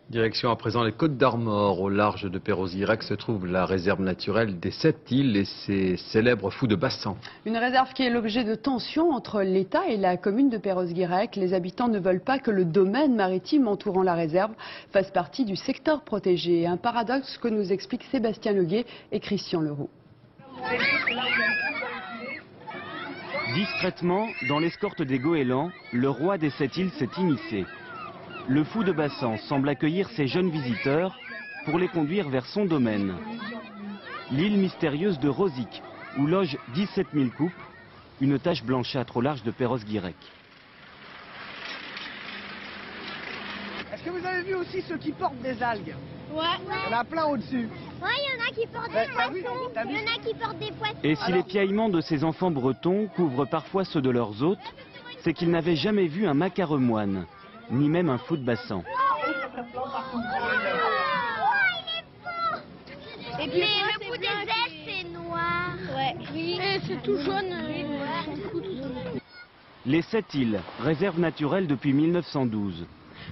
Direction à présent les Côtes d'Armor. Au large de Perros-Guirec se trouve la réserve naturelle des 7 îles et ses célèbres fous de bassin. Une réserve qui est l'objet de tensions entre l'État et la commune de Perros-Guirec. Les habitants ne veulent pas que le domaine maritime entourant la réserve fasse partie du secteur protégé. Un paradoxe que nous expliquent Sébastien Leguet et Christian Leroux. Discrètement, dans l'escorte des goélands, le roi des 7 îles s'est immiscé. Le fou de bassin semble accueillir ses jeunes visiteurs pour les conduire vers son domaine. L'île mystérieuse de Rosic, où logent 17 000 couples, une tache blanchâtre au large de Perros-Guirec. Est-ce que vous avez vu aussi ceux qui portent des algues? Ouais. Il y en a plein au-dessus. Ouais, il y en a qui portent des poissons. Il y en a qui portent des poissons. Et si les piaillements de ces enfants bretons couvrent parfois ceux de leurs hôtes, c'est qu'ils n'avaient jamais vu un macaremoine, ni même un fou de bassin. Et puis le bout des ailes, c'est noir. Ouais. Oui. Et c'est tout jaune. Les 7 îles, réserve naturelle depuis 1912.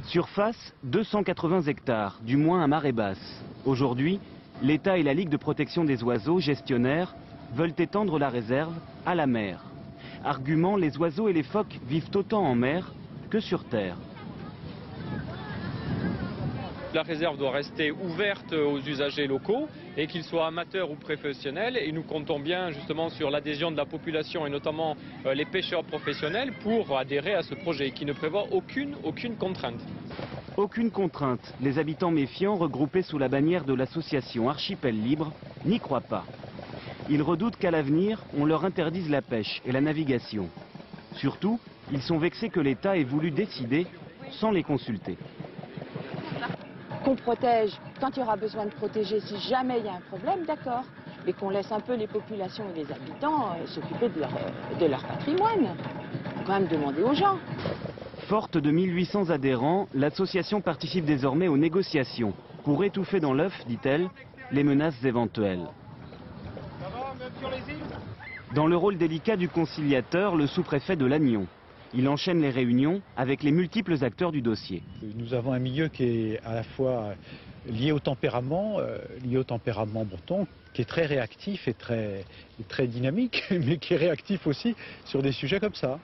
Surface, 280 hectares, du moins à marée basse. Aujourd'hui, l'État et la Ligue de protection des oiseaux, gestionnaires, veulent étendre la réserve à la mer. Argument, les oiseaux et les phoques vivent autant en mer que sur terre. La réserve doit rester ouverte aux usagers locaux et qu'ils soient amateurs ou professionnels. Et nous comptons bien justement sur l'adhésion de la population et notamment les pêcheurs professionnels pour adhérer à ce projet qui ne prévoit aucune contrainte. Aucune contrainte. Les habitants méfiants, regroupés sous la bannière de l'association Archipel Libre, n'y croient pas. Ils redoutent qu'à l'avenir, on leur interdise la pêche et la navigation. Surtout, ils sont vexés que l'État ait voulu décider sans les consulter. Qu'on protège quand il y aura besoin de protéger, si jamais il y a un problème, d'accord. Mais qu'on laisse un peu les populations et les habitants s'occuper de leur patrimoine. Il faut quand même demander aux gens. Forte de 1800 adhérents, l'association participe désormais aux négociations pour étouffer dans l'œuf, dit-elle, les menaces éventuelles. Dans le rôle délicat du conciliateur, le sous-préfet de Lannion. Il enchaîne les réunions avec les multiples acteurs du dossier. Nous avons un milieu qui est à la fois lié au tempérament breton, qui est très réactif et très dynamique, mais qui est réactif aussi sur des sujets comme ça.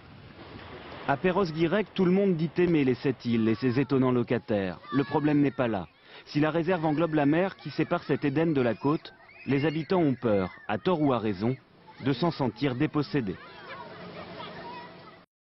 À Perros-Guirec, tout le monde dit aimer les 7 îles et ses étonnants locataires. Le problème n'est pas là. Si la réserve englobe la mer qui sépare cet Éden de la côte, les habitants ont peur, à tort ou à raison, de s'en sentir dépossédés.